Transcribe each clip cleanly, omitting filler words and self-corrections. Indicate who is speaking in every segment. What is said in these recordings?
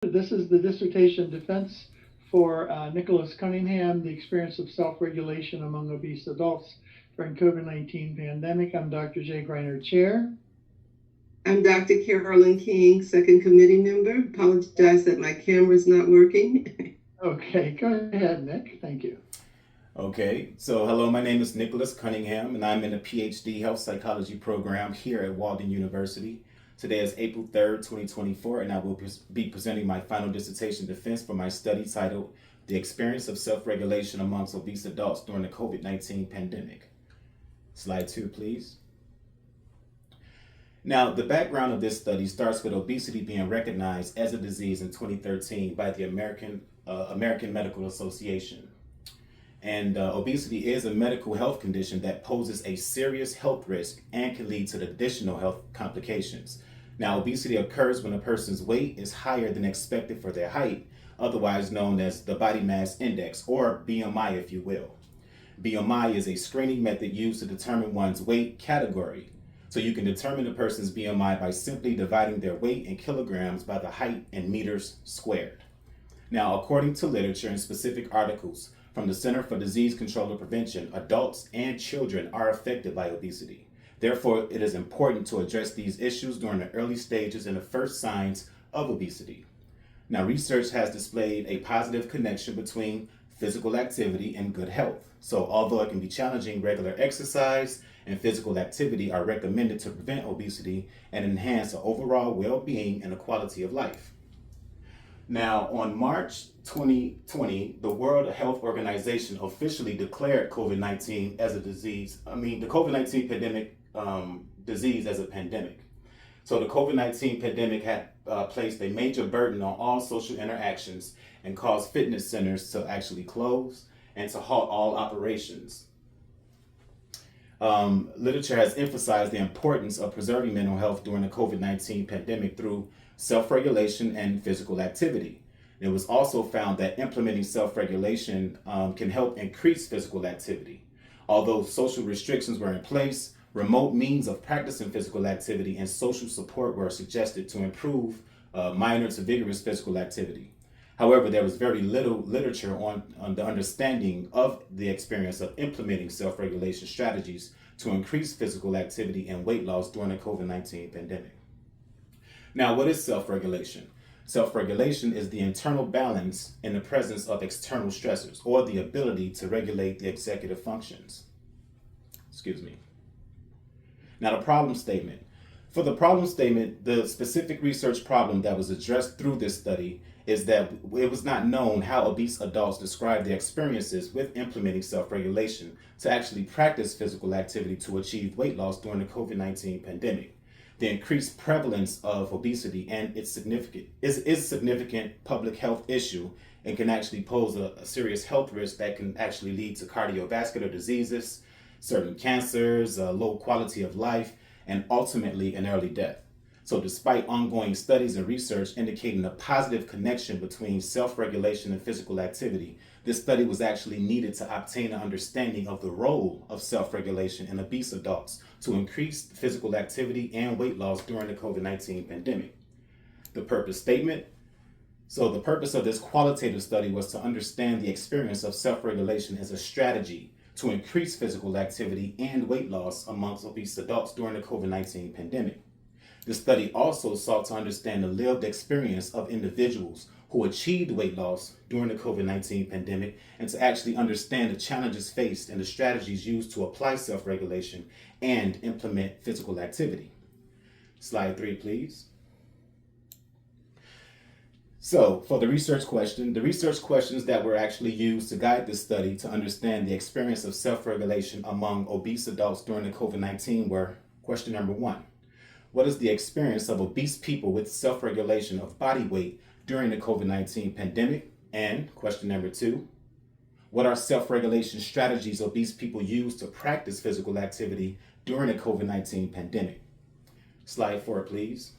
Speaker 1: This is the dissertation defense for Nicholas Cunningham, the experience of self-regulation among obese adults during COVID-19 pandemic. I'm Dr. Jay Greiner, chair.
Speaker 2: I'm Dr. Carolyn King, second committee member. Apologize that my camera's not working.
Speaker 1: Okay, go ahead, Nick. Thank you.
Speaker 3: Okay, so hello, my name is Nicholas Cunningham, and I'm in a PhD health psychology program here at Walden University. Today is April 3rd, 2024, and I will be presenting my final dissertation defense for my study titled The Experience of Self-Regulation Amongst Obese Adults During the COVID-19 Pandemic. Slide 2, please. Now, the background of this study starts with obesity being recognized as a disease in 2013 by the American Medical Association. And obesity is a medical health condition that poses a serious health risk and can lead to additional health complications. Now, obesity occurs when a person's weight is higher than expected for their height, otherwise known as the body mass index, or BMI, if you will. BMI is a screening method used to determine one's weight category. So you can determine a person's BMI by simply dividing their weight in kilograms by the height in meters squared. Now, according to literature and specific articles from the Center for Disease Control and Prevention, adults and children are affected by obesity. Therefore, it is important to address these issues during the early stages and the first signs of obesity. Now, research has displayed a positive connection between physical activity and good health. So, although it can be challenging, regular exercise and physical activity are recommended to prevent obesity and enhance the overall well-being and the quality of life. Now, on March 2020, the World Health Organization officially declared COVID-19 as a disease. The COVID-19 pandemic disease as a pandemic. So the COVID-19 pandemic had placed a major burden on all social interactions and caused fitness centers to actually close and to halt all operations. Literature has emphasized the importance of preserving mental health during the COVID-19 pandemic through self-regulation and physical activity. It was also found that implementing self-regulation can help increase physical activity. Although social restrictions were in place, remote means of practicing physical activity and social support were suggested to improve minor to vigorous physical activity. However, there was very little literature on the understanding of the experience of implementing self-regulation strategies to increase physical activity and weight loss during the COVID-19 pandemic. Now, what is self-regulation? Self-regulation is the internal balance in the presence of external stressors, or the ability to regulate the executive functions. Now, the problem statement. For the problem statement, the specific research problem that was addressed through this study is that it was not known how obese adults describe their experiences with implementing self-regulation to actually practice physical activity to achieve weight loss during the COVID-19 pandemic. The increased prevalence of obesity and its significant public health issue and can actually pose a serious health risk that can actually lead to cardiovascular diseases, certain cancers, low quality of life, and ultimately an early death. So despite ongoing studies and research indicating a positive connection between self-regulation and physical activity, this study was actually needed to obtain an understanding of the role of self-regulation in obese adults to increase physical activity and weight loss during the COVID-19 pandemic. The purpose statement. So the purpose of this qualitative study was to understand the experience of self-regulation as a strategy to increase physical activity and weight loss amongst obese adults during the COVID-19 pandemic. The study also sought to understand the lived experience of individuals who achieved weight loss during the COVID-19 pandemic and to actually understand the challenges faced and the strategies used to apply self-regulation and implement physical activity. Slide 3, please. So for the research questions that were actually used to guide this study to understand the experience of self-regulation among obese adults during the COVID-19 were: question number 1. What is the experience of obese people with self-regulation of body weight during the COVID-19 pandemic? And question number 2, what are self-regulation strategies obese people use to practice physical activity during the COVID-19 pandemic? Slide 4, please.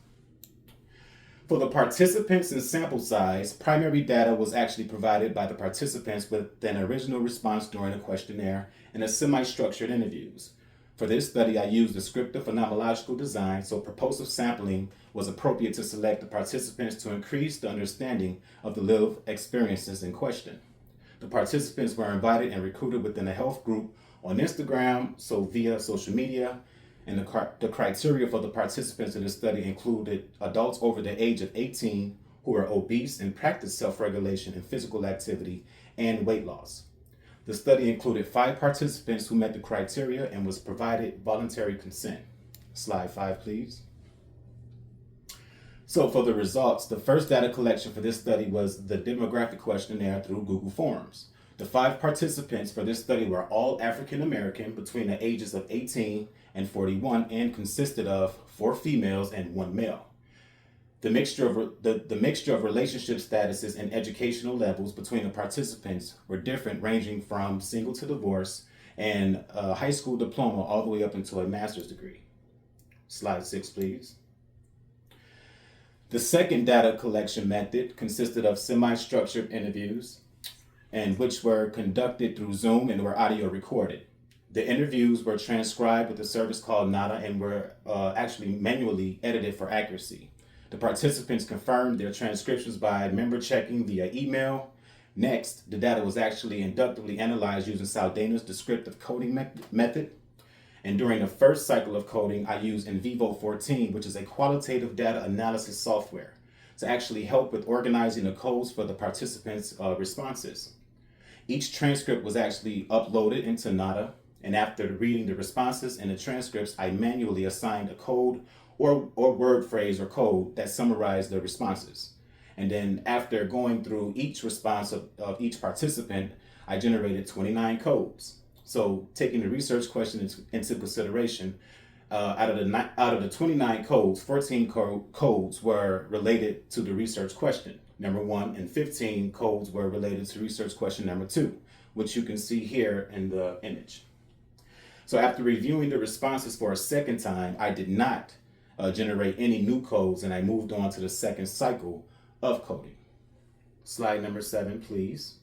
Speaker 3: For the participants and sample size, primary data was actually provided by the participants with an original response during a questionnaire and a semi-structured interviews. For this study, I used descriptive phenomenological design, so purposive sampling was appropriate to select the participants to increase the understanding of the lived experiences in question. The participants were invited and recruited within a health group on Instagram, so via social media, and the criteria for the participants in the study included adults over the age of 18 who were obese and practiced self-regulation in physical activity and weight loss. The study included 5 participants who met the criteria and was provided voluntary consent. Slide 5, please. So for the results, the first data collection for this study was the demographic questionnaire through Google Forms. The 5 participants for this study were all African American between the ages of 18 and 41 and consisted of 4 females and 1 male. The mixture of relationship statuses and educational levels between the participants were different, ranging from single to divorce and a high school diploma all the way up into a master's degree. Slide 6, please. The second data collection method consisted of semi-structured interviews, and which were conducted through Zoom and were audio recorded. The interviews were transcribed with a service called Nada and were actually manually edited for accuracy. The participants confirmed their transcriptions by member checking via email. Next, the data was actually inductively analyzed using Saldanha's descriptive coding method. And during the first cycle of coding, I used NVivo 14, which is a qualitative data analysis software, to actually help with organizing the codes for the participants' responses. Each transcript was actually uploaded into Nada, and after reading the responses and the transcripts, I manually assigned a code or word phrase or code that summarized the responses. And then after going through each response of each participant, I generated 29 codes. So taking the research question into consideration, out of the 29 codes, 14 codes were related to the research question, number 1, and 15 codes were related to research question number 2, which you can see here in the image. So after reviewing the responses for a second time, I did not generate any new codes, and I moved on to the second cycle of coding. Slide number 7, please.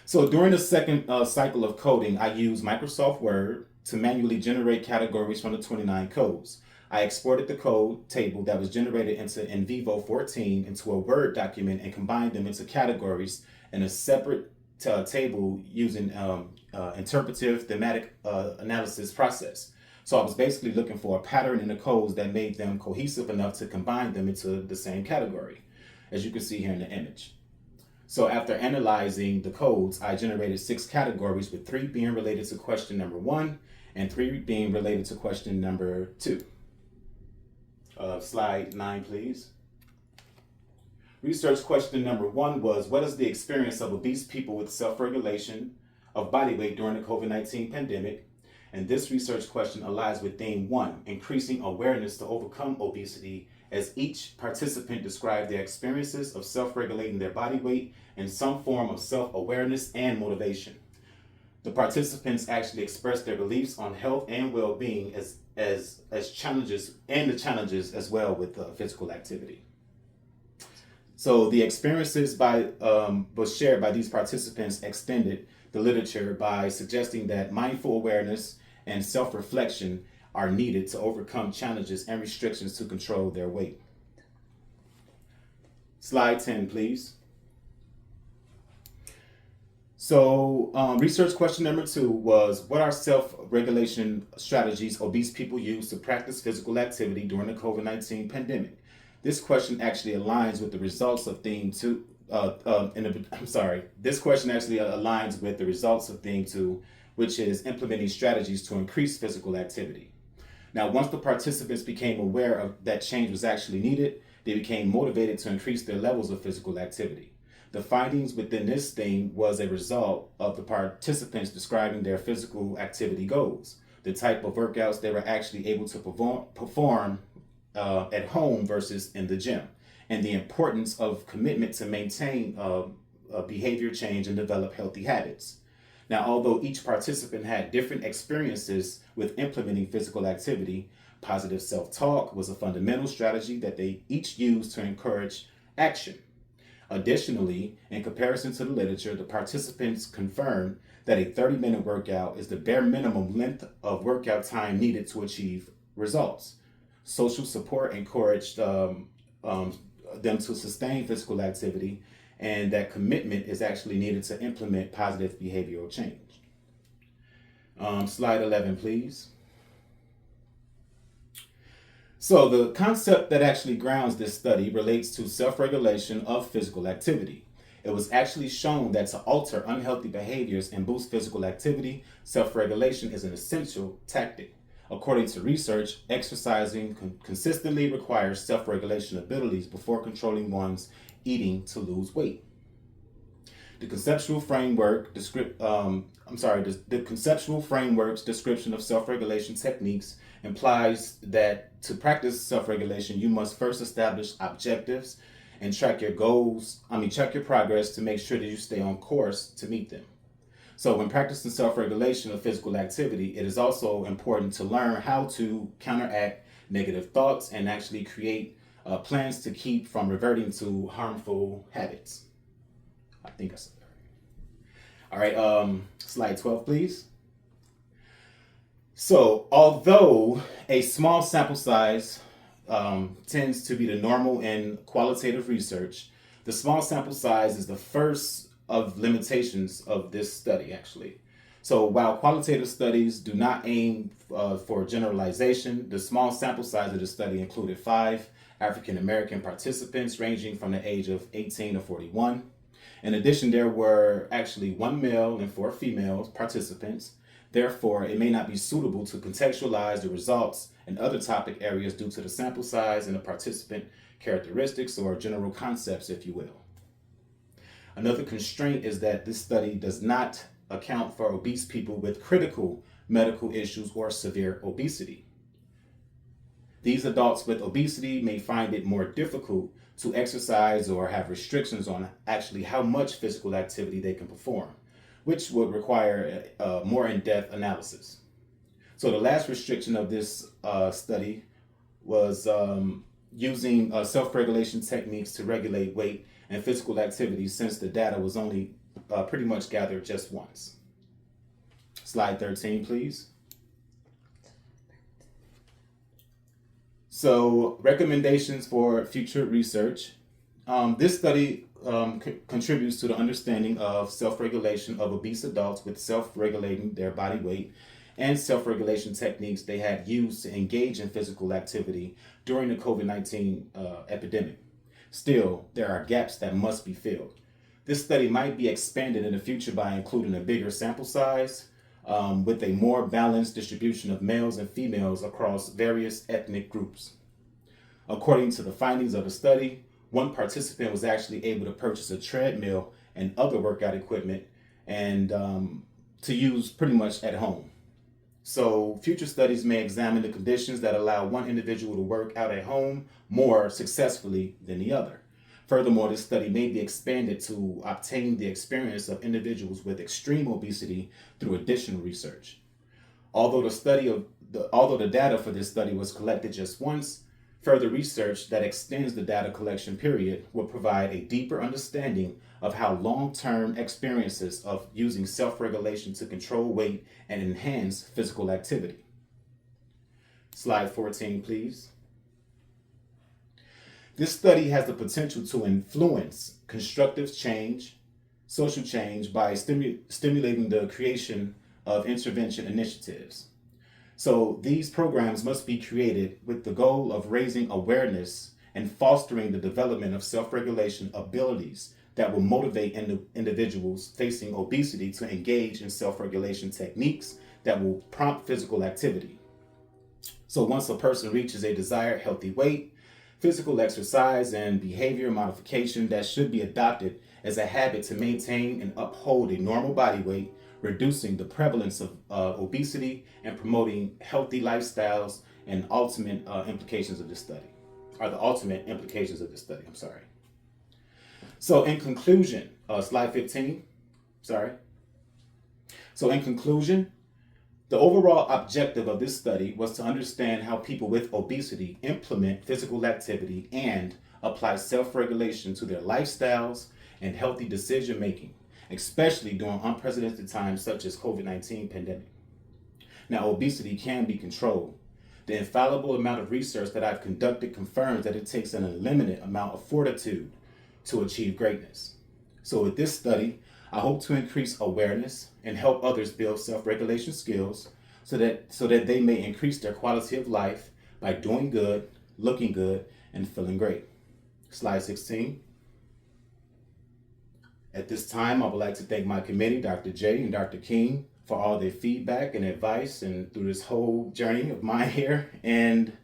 Speaker 3: So during the second cycle of coding, I used Microsoft Word to manually generate categories from the 29 codes. I exported the code table that was generated into NVivo 14 into a Word document and combined them into categories in a separate table using interpretive thematic analysis process. So I was basically looking for a pattern in the codes that made them cohesive enough to combine them into the same category, as you can see here in the image. So after analyzing the codes, I generated 6 categories, with 3 being related to question number 1 and 3 being related to question number 2. Slide 9, please. Research question number 1 was, what is the experience of obese people with self-regulation of body weight during the COVID-19 pandemic? And this research question aligns with theme 1, increasing awareness to overcome obesity, as each participant described their experiences of self-regulating their body weight in some form of self-awareness and motivation. The participants actually expressed their beliefs on health and well-being as challenges, and the challenges as well with physical activity. So the experiences was shared by these participants extended the literature by suggesting that mindful awareness and self-reflection are needed to overcome challenges and restrictions to control their weight. Slide 10, please. So research question number 2 was, what are self-regulation strategies obese people use to practice physical activity during the COVID-19 pandemic? This question actually aligns with the results of theme 2. This question actually aligns with the results of theme 2, which is implementing strategies to increase physical activity. Now, once the participants became aware of that change was actually needed, they became motivated to increase their levels of physical activity. The findings within this theme was a result of the participants describing their physical activity goals, the type of workouts they were actually able to perform at home versus in the gym, and the importance of commitment to maintain behavior change and develop healthy habits. Now, although each participant had different experiences with implementing physical activity, positive self-talk was a fundamental strategy that they each used to encourage action. Additionally, in comparison to the literature, the participants confirmed that a 30-minute workout is the bare minimum length of workout time needed to achieve results. Social support encouraged them to sustain physical activity, and that commitment is actually needed to implement positive behavioral change. Slide 11, please. So the concept that actually grounds this study relates to self-regulation of physical activity. It was actually shown that to alter unhealthy behaviors and boost physical activity, self-regulation is an essential tactic. According to research, exercising consistently requires self-regulation abilities before controlling one's eating to lose weight. The conceptual framework's description of self-regulation techniques implies that to practice self-regulation, you must first establish objectives and track your progress to make sure that you stay on course to meet them. So when practicing self-regulation of physical activity, it is also important to learn how to counteract negative thoughts and actually create plans to keep from reverting to harmful habits. I think I said that right. All right, slide 12, please. So although a small sample size tends to be the normal in qualitative research, the small sample size is the first of limitations of this study, actually. So while qualitative studies do not aim for generalization, the small sample size of the study included 5 African American participants ranging from the age of 18 to 41. In addition, there were actually 1 male and 4 female participants. Therefore, it may not be suitable to contextualize the results in other topic areas due to the sample size and the participant characteristics or general concepts, if you will. Another constraint is that this study does not account for obese people with critical medical issues or severe obesity. These adults with obesity may find it more difficult to exercise or have restrictions on actually how much physical activity they can perform, which would require a more in-depth analysis. So the last restriction of this study was using self-regulation techniques to regulate weight and physical activity, since the data was only pretty much gathered just once. Slide 13, please. So recommendations for future research. This study contributes to the understanding of self-regulation of obese adults with self-regulating their body weight and self-regulation techniques they had used to engage in physical activity during the COVID-19 epidemic. Still, there are gaps that must be filled. This study might be expanded in the future by including a bigger sample size with a more balanced distribution of males and females across various ethnic groups. According to the findings of the study, 1 participant was actually able to purchase a treadmill and other workout equipment and to use pretty much at home. So future studies may examine the conditions that allow one individual to work out at home more successfully than the other. Furthermore, this study may be expanded to obtain the experience of individuals with extreme obesity through additional research. Although the data for this study was collected just once, further research that extends the data collection period will provide a deeper understanding of how long-term experiences of using self-regulation to control weight and enhance physical activity. Slide 14, please. This study has the potential to influence constructive change, social change, by stimulating the creation of intervention initiatives. So these programs must be created with the goal of raising awareness and fostering the development of self-regulation abilities that will motivate individuals facing obesity to engage in self-regulation techniques that will prompt physical activity. So once a person reaches a desired healthy weight, physical exercise and behavior modification that should be adopted as a habit to maintain and uphold a normal body weight, reducing the prevalence of obesity and promoting healthy lifestyles and the ultimate implications of this study. So in conclusion, slide 15, So in conclusion, the overall objective of this study was to understand how people with obesity implement physical activity and apply self-regulation to their lifestyles and healthy decision-making, especially during unprecedented times such as COVID-19 pandemic. Now, obesity can be controlled. The infallible amount of research that I've conducted confirms that it takes an unlimited amount of fortitude to achieve greatness. So with this study, I hope to increase awareness and help others build self-regulation skills so that they may increase their quality of life by doing good, looking good, and feeling great. Slide 16. At this time, I would like to thank my committee, Dr. J and Dr. King, for all their feedback and advice and through this whole journey of mine here. And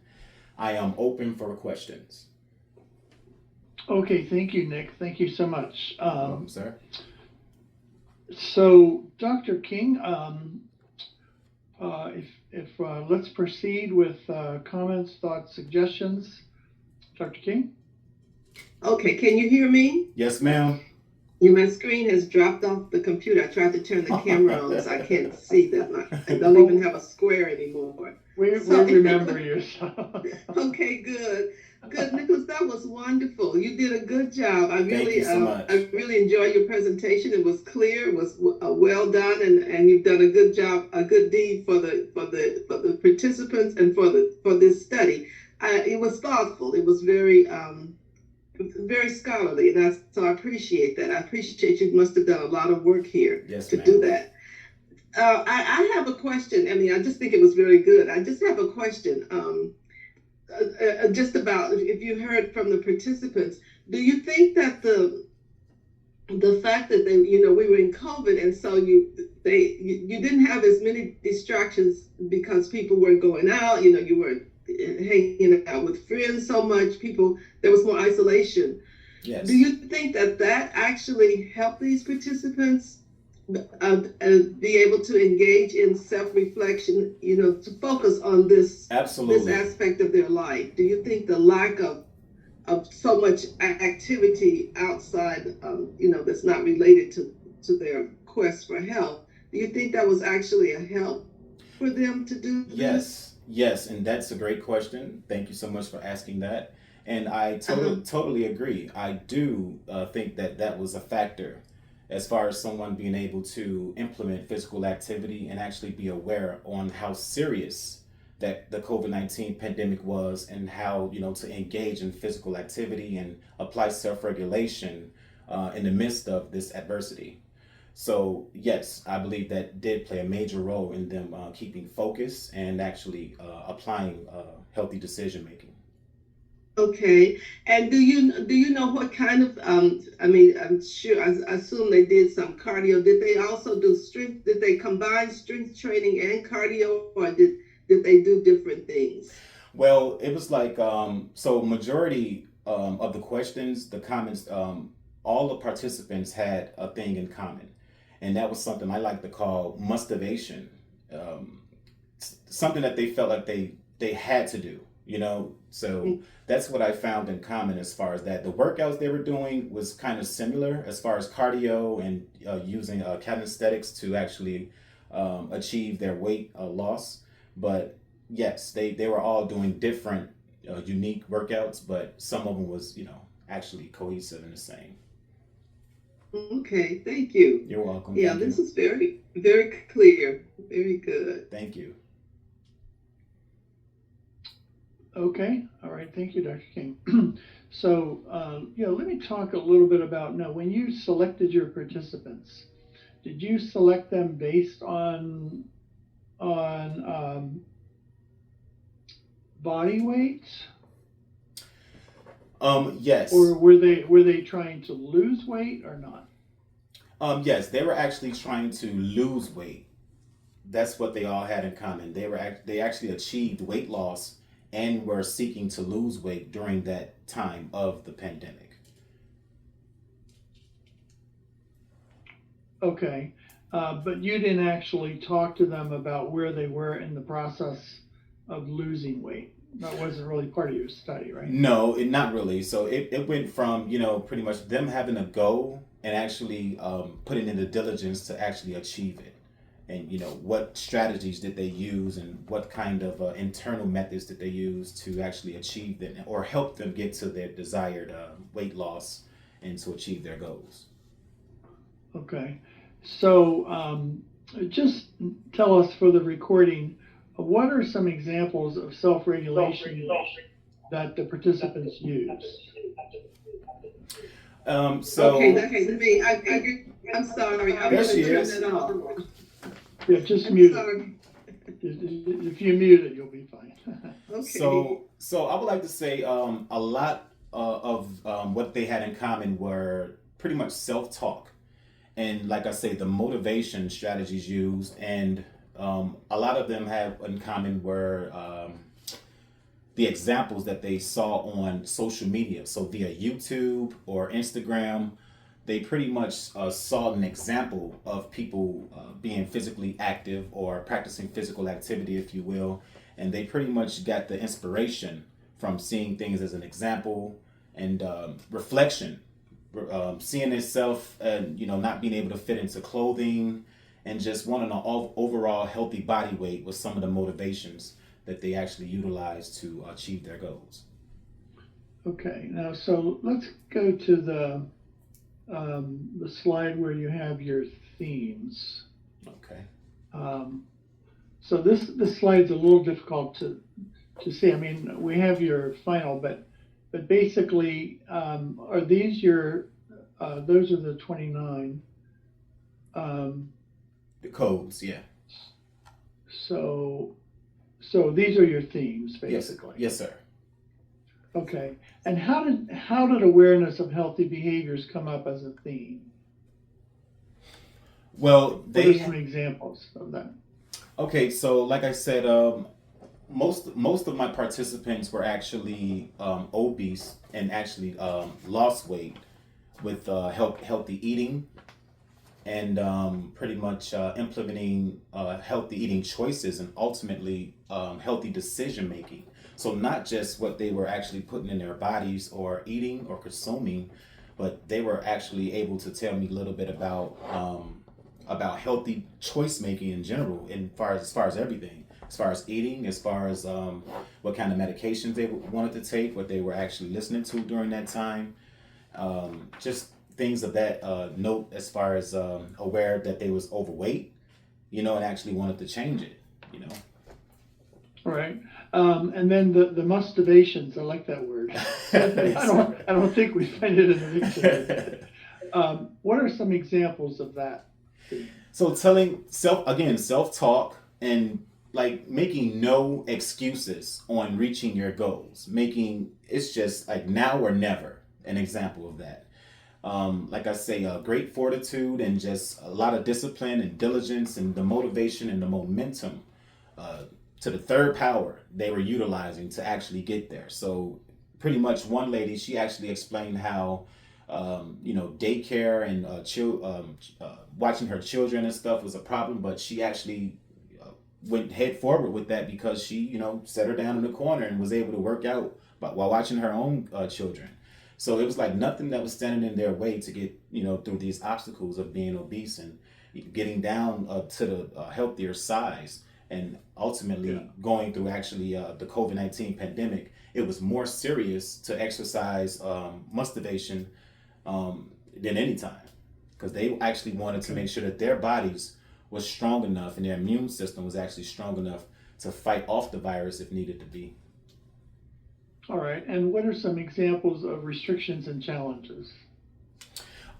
Speaker 3: I am open for questions.
Speaker 1: Okay, thank you, Nick. Thank you so much.
Speaker 3: Welcome, sir.
Speaker 1: So, Dr. King, let's proceed with comments, thoughts, suggestions. Dr. King?
Speaker 2: Okay, can you hear me?
Speaker 3: Yes, ma'am.
Speaker 2: My screen has dropped off the computer. I tried to turn the camera on so I can't see that. I don't even have a square anymore.
Speaker 1: We remember you.
Speaker 2: Okay, good. Good, Nicholas, that was wonderful. You did a good job.
Speaker 3: Thank you so much.
Speaker 2: I really enjoyed your presentation. It was clear, it was well done, and you've done a good job, a good deed for the participants and for this study. It was thoughtful. It was very scholarly, and so I appreciate that. I appreciate you must have done a lot of work here to do that. I have a question. I mean, I just think it was very good. I just have a question. Just about if you heard from the participants, do you think that the fact that we were in COVID and so you didn't have as many distractions because people weren't going out, you weren't hanging out with friends so much, there was more isolation.
Speaker 3: Yes.
Speaker 2: Do you think that actually helped these participants be able to engage in self-reflection, to focus on this
Speaker 3: Absolutely.
Speaker 2: this aspect of their life? Do you think the lack of so much activity outside, that's not related to their quest for health, do you think that was actually a help for them to do this?
Speaker 3: Yes, and that's a great question. Thank you so much for asking that. And I totally agree. I do think that was a factor as far as someone being able to implement physical activity and actually be aware on how serious that the COVID-19 pandemic was and how, to engage in physical activity and apply self-regulation in the midst of this adversity. So yes, I believe that did play a major role in them keeping focus and actually applying healthy decision making.
Speaker 2: Okay, and do you know what kind of I'm sure I assume they did some cardio. Did they also do strength? Did they combine strength training and cardio, or did they do different things?
Speaker 3: Well, it was like so majority of the questions, the comments, all the participants had a thing in common, and that was something I like to call mustivation, something that they felt like they had to do. So that's what I found in common as far as that. The workouts they were doing was kind of similar as far as cardio and using calisthenics to actually achieve their weight loss. But yes, they were all doing different, unique workouts, but some of them was, actually cohesive and the same.
Speaker 2: Okay, thank you.
Speaker 3: You're welcome.
Speaker 2: Yeah, this is very, very clear. Very good.
Speaker 3: Thank you.
Speaker 1: Okay, all right, thank you, Dr. King. So, let me talk a little bit about now. When you selected your participants, did you select them based on body weight?
Speaker 3: Yes.
Speaker 1: Or were they trying to lose weight or not?
Speaker 3: Yes, they were actually trying to lose weight. That's what they all had in common. They actually achieved weight loss and were seeking to lose weight during that time of the pandemic.
Speaker 1: Okay, but you didn't actually talk to them about where they were in the process of losing weight. That wasn't really part of your study, right?
Speaker 3: No, not really. So it went from, pretty much them having a goal and actually putting in the diligence to actually achieve it. And, what strategies did they use and what kind of internal methods did they use to actually achieve that or help them get to their desired weight loss and to achieve their goals.
Speaker 1: Okay. So just tell us for the recording, what are some examples of self-regulation that the participants use?
Speaker 2: Okay, that's me. I'm sorry. I'm
Speaker 3: there
Speaker 2: going
Speaker 3: she
Speaker 2: to turn
Speaker 3: is.
Speaker 2: that off.
Speaker 1: Yeah, just
Speaker 2: I'm
Speaker 1: mute it.
Speaker 2: sorry.
Speaker 1: If you mute it, you'll be fine.
Speaker 2: Okay.
Speaker 3: So I would like to say a lot of what they had in common were pretty much self-talk, and like I say, the motivation strategies used, and a lot of them have in common were the examples that they saw on social media. So via YouTube or Instagram, they pretty much saw an example of people being physically active or practicing physical activity, if you will. And they pretty much got the inspiration from seeing things as an example and reflection, seeing itself and not being able to fit into clothing and just wanting an overall healthy body weight was some of the motivations that they actually utilize to achieve their goals.
Speaker 1: Okay, now so let's go to the slide where you have your themes.
Speaker 3: Okay.
Speaker 1: So this slide's a little difficult to see. I mean, we have your final, but basically, are these your those are the 29.
Speaker 3: The codes, yeah.
Speaker 1: So these are your themes, basically.
Speaker 3: Yes, sir.
Speaker 1: Okay. And how did awareness of healthy behaviors come up as a theme?
Speaker 3: Well,
Speaker 1: What are some examples of that?
Speaker 3: Okay, so like I said, most of my participants were actually obese and actually lost weight with healthy eating and pretty much implementing healthy eating choices and ultimately healthy decision making. So not just what they were actually putting in their bodies or eating or consuming, but they were actually able to tell me a little bit about healthy choice making in general, as far as everything, as far as eating, as far as what kind of medications they wanted to take, what they were actually listening to during that time, just things of that note, as far as aware that they was overweight, and actually wanted to change it.
Speaker 1: Right. And then the mustivations, I like that word. I don't think we find it in the dictionary. What are some examples of that?
Speaker 3: So telling self-talk and like making no excuses on reaching your goals. It's just like now or never, an example of that. Like I say, great fortitude and just a lot of discipline and diligence and the motivation and the momentum to the third power they were utilizing to actually get there. So pretty much one lady, she actually explained how daycare and watching her children and stuff was a problem, but she actually went head forward with that because she, set her down in the corner and was able to work out while watching her own children. So it was like nothing that was standing in their way to get, through these obstacles of being obese and getting down to the healthier size and ultimately going through actually the COVID-19 pandemic. It was more serious to exercise motivation than any time, because they actually wanted to make sure that their bodies was strong enough and their immune system was actually strong enough to fight off the virus if needed to be.
Speaker 1: All right. And what are some examples of restrictions and challenges?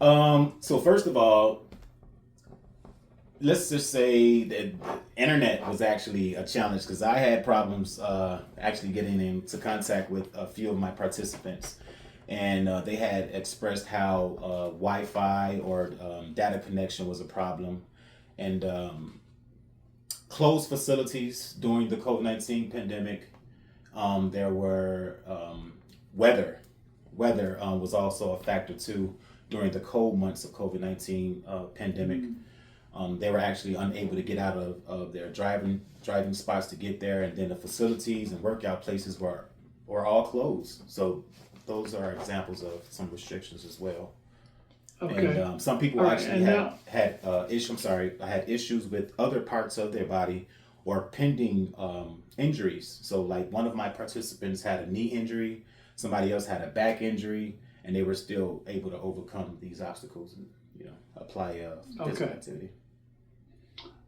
Speaker 3: So first of all, let's just say that the internet was actually a challenge, because I had problems actually getting into contact with a few of my participants. And they had expressed how Wi-Fi or data connection was a problem. And closed facilities during the COVID-19 pandemic. There were weather. Weather was also a factor too during the cold months of COVID-19 pandemic. They were actually unable to get out of their driving spots to get there. And then the facilities and workout places were all closed. So those are examples of some restrictions as well. Okay. And some people actually had issues with other parts of their body or pending injuries. So like one of my participants had a knee injury, somebody else had a back injury, and they were still able to overcome these obstacles and apply physical activity.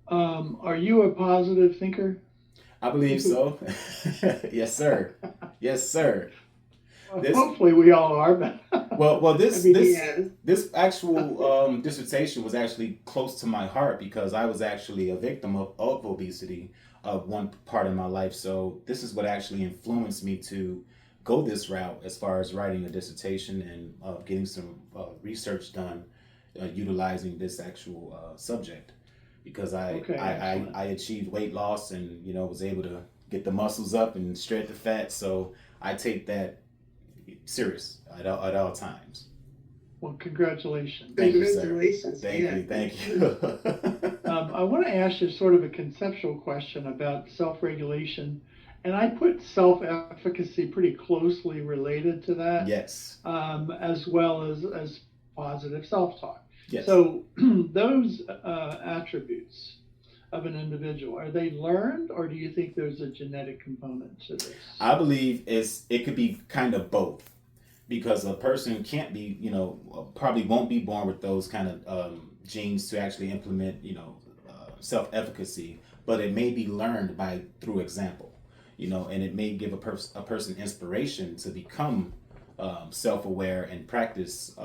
Speaker 1: Are you a positive thinker?
Speaker 3: I believe so. Yes, sir. Yes, sir. This,
Speaker 1: hopefully we all are, but
Speaker 3: well, this
Speaker 1: I mean,
Speaker 3: this actual dissertation was actually close to my heart because I was actually a victim of obesity one part of my life. So this is what actually influenced me to go this route as far as writing a dissertation and getting some research done utilizing this actual subject because I achieved weight loss and was able to get the muscles up and shred the fat. So I take that serious at all times.
Speaker 1: Well, congratulations.
Speaker 3: Thank
Speaker 2: Congratulations.
Speaker 3: you, sir. Thank you.
Speaker 1: I want to ask you sort of a conceptual question about self-regulation, and I put self-efficacy pretty closely related to that.
Speaker 3: Yes.
Speaker 1: As well as positive self-talk.
Speaker 3: Yes.
Speaker 1: So those attributes of an individual, are they learned, or do you think there's a genetic component to this?
Speaker 3: I believe it could be kind of both, because a person can't be, probably won't be born with those kind of genes to actually implement, self-efficacy, but it may be learned through example, and it may give a person inspiration to become self-aware and practice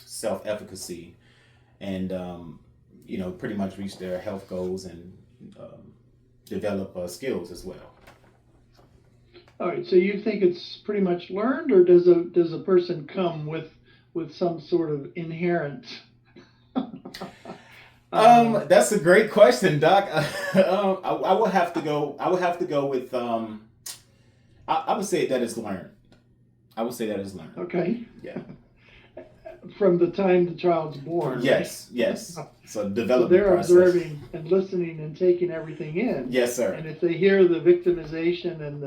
Speaker 3: self-efficacy and pretty much reach their health goals and develop skills as well.
Speaker 1: All right, so you think it's pretty much learned, or does a person come with some sort of inherent?
Speaker 3: That's a great question, Doc. I would have to go. I would have to go with. I would say that it's learned. I would say that it's learned.
Speaker 1: Okay.
Speaker 3: Yeah.
Speaker 1: From the time the child's born.
Speaker 3: Yes.
Speaker 1: Right?
Speaker 3: Yes. So development.
Speaker 1: So they're
Speaker 3: process.
Speaker 1: Observing and listening and taking everything in.
Speaker 3: Yes, sir.
Speaker 1: And if they hear the victimization and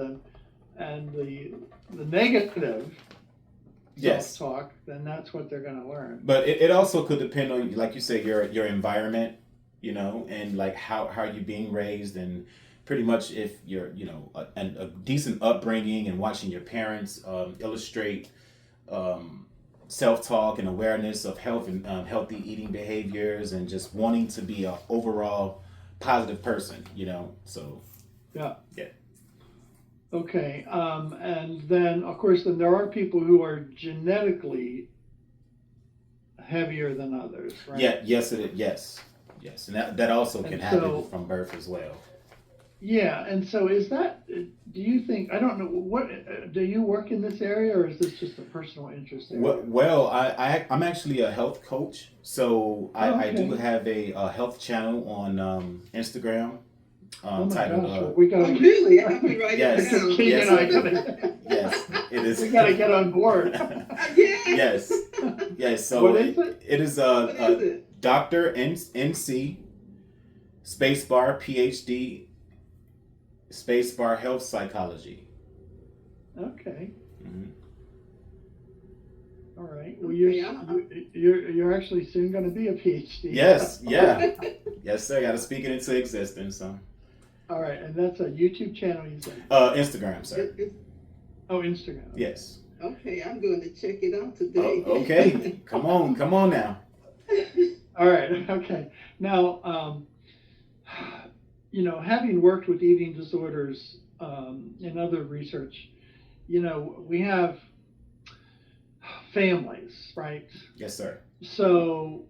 Speaker 1: the negative self-talk, then that's what they're going to learn.
Speaker 3: But it also could depend on, like you say, your environment, and like how you're being raised, and pretty much if you're, a decent upbringing and watching your parents illustrate self-talk and awareness of health and healthy eating behaviors and just wanting to be an overall positive person, so.
Speaker 1: Yeah.
Speaker 3: Yeah.
Speaker 1: Okay, and then of course there are people who are genetically heavier than others, right?
Speaker 3: Yeah, yes, yes, and that also can happen from birth as well.
Speaker 1: Yeah, and so is that? Do you think? I don't know. What do you work in this area, or is this just a personal interest area?
Speaker 3: Well, I'm actually a health coach, so I do have a health channel on Instagram.
Speaker 1: Oh my
Speaker 3: titled,
Speaker 1: gosh, we gotta
Speaker 2: really? I'll be right
Speaker 3: yes,
Speaker 2: down.
Speaker 3: yes, it is.
Speaker 1: We gotta get on board.
Speaker 3: Yes. So
Speaker 1: what is it?
Speaker 3: It is Dr. NC spacebar PhD spacebar health psychology.
Speaker 1: Okay.
Speaker 3: Mm-hmm.
Speaker 1: All right. Well, you're actually soon going to be a PhD.
Speaker 3: Yes. Yeah. Yes, sir. Got to speak it into existence. So.
Speaker 1: All right, and that's a YouTube channel, you said?
Speaker 3: Instagram, sir.
Speaker 1: Oh, Instagram.
Speaker 3: Yes.
Speaker 2: Okay, I'm going to check it out today.
Speaker 3: Oh, okay. Come on now.
Speaker 1: All right. Okay. Now, having worked with eating disorders and other research, we have families, right?
Speaker 3: Yes, sir.
Speaker 1: So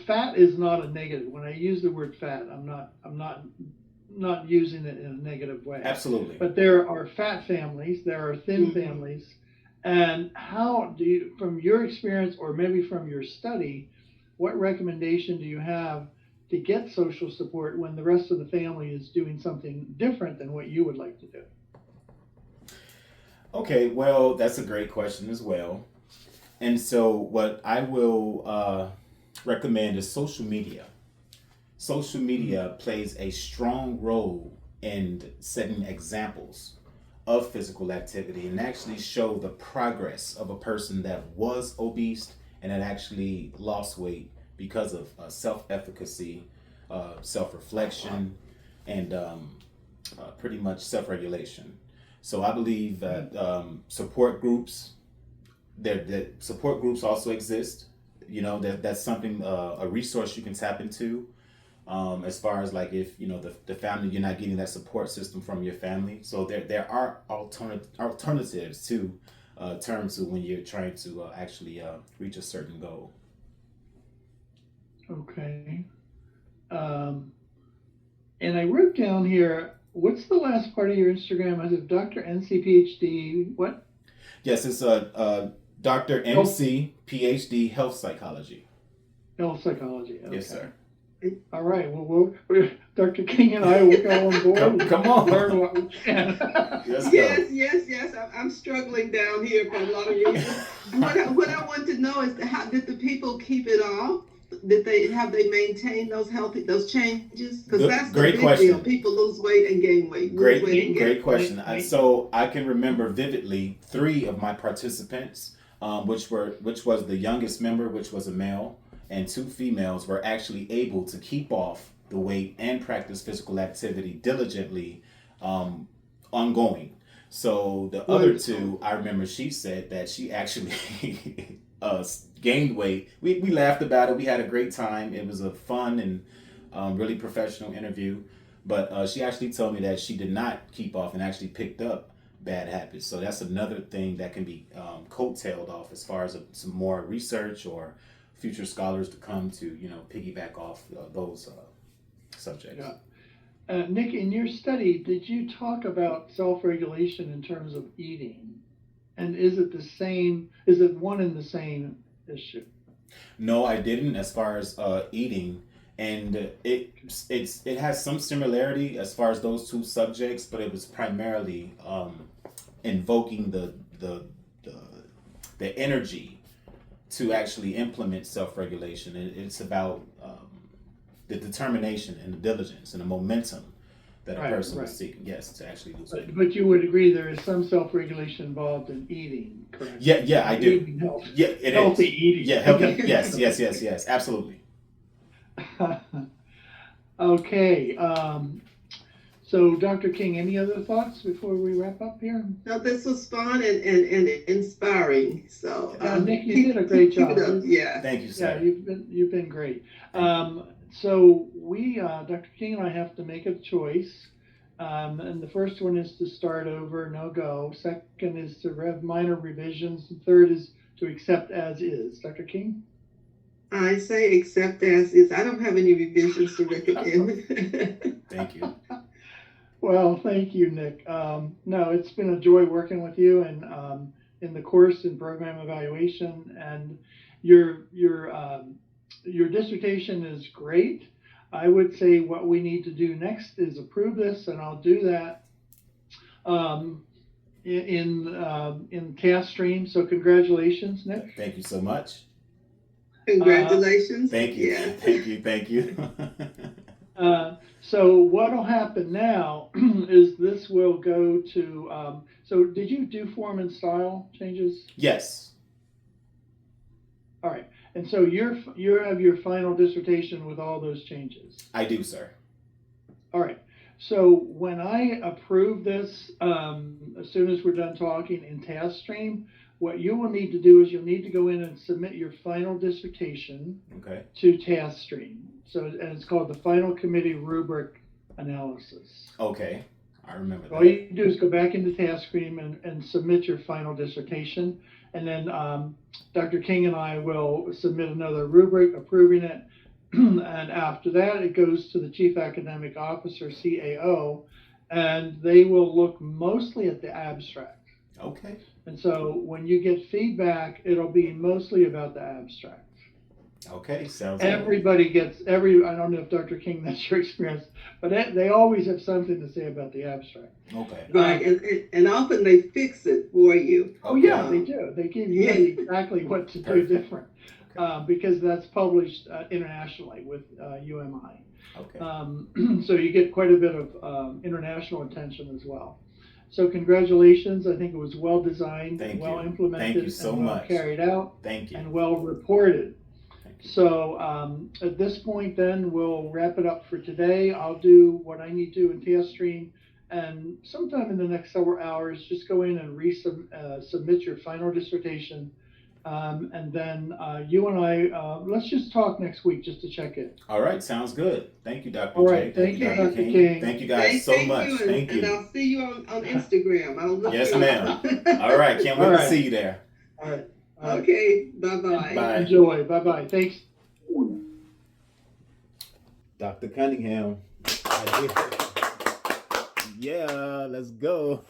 Speaker 1: fat is not a negative. When I use the word fat, I'm not using it in a negative way.
Speaker 3: Absolutely.
Speaker 1: But there are fat families, there are thin families, and how do you, from your experience or maybe from your study, what recommendation do you have to get social support when the rest of the family is doing something different than what you would like to do?
Speaker 3: Okay, well, that's a great question as well. And so what I will recommend is social media. Social media plays a strong role in setting examples of physical activity and actually show the progress of a person that was obese and that actually lost weight because of self-efficacy, self-reflection, and pretty much self-regulation. So I believe that support groups also exist. That's something, a resource you can tap into. as far as like if the family, you're not getting that support system from your family. So there are alternatives to turn to when you're trying to actually reach a certain goal.
Speaker 1: Okay. Um, and I wrote down here, what's the last part of your Instagram? Is it Dr. NC What?
Speaker 3: Yes, it's Dr.
Speaker 1: Health,
Speaker 3: MC PhD Health Psychology.
Speaker 1: health psychology. Okay.
Speaker 3: Yes, sir.
Speaker 1: All right. Well, Dr. King and I will go on board
Speaker 3: Come,
Speaker 1: and
Speaker 3: come on.
Speaker 1: learn what we can.
Speaker 3: Let's
Speaker 2: Yes,
Speaker 3: go.
Speaker 2: yes. I'm struggling down here for a lot of reasons. What I want to know is how did the people keep it off? Did they maintain those changes? Because that's the
Speaker 3: Great
Speaker 2: big
Speaker 3: question.
Speaker 2: deal. People lose weight and gain weight. Lose weight and gain
Speaker 3: Great question. So I can remember vividly 3 of my participants, which was the youngest member, which was a male, and 2 females, were actually able to keep off the weight and practice physical activity diligently, ongoing. So the other 2, I remember she said that she actually gained weight. We laughed about it. We had a great time. It was a fun and really professional interview. But she actually told me that she did not keep off and actually picked up bad habits. So that's another thing that can be coattailed off as far as some more research or future scholars to come to, piggyback off those subjects.
Speaker 1: Yeah. Nick, in your study, did you talk about self-regulation in terms of eating? And is it the same? Is it one and the same issue?
Speaker 3: No, I didn't. As far as eating, and it has some similarity as far as those 2 subjects, but it was primarily invoking the energy to actually implement self-regulation. It's about the determination and the diligence and the momentum that a person is seeking, yes, to actually lose weight.
Speaker 1: But you would agree there is some self-regulation involved in eating, correct?
Speaker 3: Yeah, I do.
Speaker 1: Eating health.
Speaker 3: Yeah, it
Speaker 1: healthy
Speaker 3: is.
Speaker 1: eating.
Speaker 3: Yeah, healthy. Yes, absolutely.
Speaker 1: Okay. So, Dr. King, any other thoughts before we wrap up here?
Speaker 2: No, this was fun and inspiring. So,
Speaker 1: Nick, you did a great job.
Speaker 2: Keep it up. Yeah.
Speaker 3: Thank you, sir.
Speaker 1: Yeah, you've been great. So we, Dr. King and I have to make a choice. And the first one is to start over, no go. Second is to have minor revisions. And third is to accept as is. Dr. King?
Speaker 2: I say accept as is. I don't have any revisions to recommend.
Speaker 3: Thank you.
Speaker 1: Well, thank you, Nick. No, it's been a joy working with you and in the course and program evaluation, and your dissertation is great. I would say what we need to do next is approve this, and I'll do that in task stream. So congratulations, Nick.
Speaker 3: Thank you so much.
Speaker 2: Congratulations.
Speaker 3: Thank you.
Speaker 2: Yeah.
Speaker 3: Thank you.
Speaker 1: So what'll happen now is this will go to, so did you do form and style changes?
Speaker 3: Yes.
Speaker 1: All right. And so you have your final dissertation with all those changes?
Speaker 3: I do, sir.
Speaker 1: All right. So when I approve this, as soon as we're done talking in task stream, what you will need to do is you'll need to go in and submit your final dissertation to task stream. So, and it's called the final committee rubric analysis.
Speaker 3: Okay, I remember that.
Speaker 1: All you do is go back into task stream and submit your final dissertation. And then Dr. King and I will submit another rubric approving it. And after that, it goes to the Chief Academic Officer, CAO, and they will look mostly at the abstract.
Speaker 3: Okay.
Speaker 1: And so when you get feedback, it'll be mostly about the abstract.
Speaker 3: Okay, sounds
Speaker 1: Everybody gets, I don't know if Dr. King, that's your experience, but they always have something to say about the abstract.
Speaker 3: Okay.
Speaker 2: Right, and often they fix it for you.
Speaker 1: Oh yeah, they do. They give you exactly what to do different, because that's published internationally with UMI.
Speaker 3: Okay.
Speaker 1: So you get quite a bit of international attention as well. So congratulations. I think it was well designed, well implemented,
Speaker 3: Thank you so
Speaker 1: and well
Speaker 3: much.
Speaker 1: carried out.
Speaker 3: Thank you.
Speaker 1: And well reported. So at this point then, we'll wrap it up for today. I'll do what I need to do in task stream, and sometime in the next several hours, just go in and submit your final dissertation, And then you and I, let's just talk next week just to check in.
Speaker 3: All right, sounds good. Thank you, Dr.
Speaker 1: All right,
Speaker 3: J.
Speaker 1: thank you,
Speaker 3: Dr.
Speaker 1: Dr.
Speaker 3: King.
Speaker 1: King.
Speaker 3: Thank you guys so much.
Speaker 2: You,
Speaker 3: Thank
Speaker 2: and
Speaker 3: you.
Speaker 2: I'll see you on Instagram. I'll look
Speaker 3: Yes,
Speaker 2: you
Speaker 3: ma'am.
Speaker 2: up.
Speaker 3: All right, can't wait
Speaker 1: All
Speaker 3: to
Speaker 1: right.
Speaker 3: see you there.
Speaker 1: All right.
Speaker 2: Okay, bye-bye.
Speaker 3: Bye.
Speaker 1: Enjoy. Bye-bye. Thanks.
Speaker 3: Dr. Cunningham. Yeah, let's go.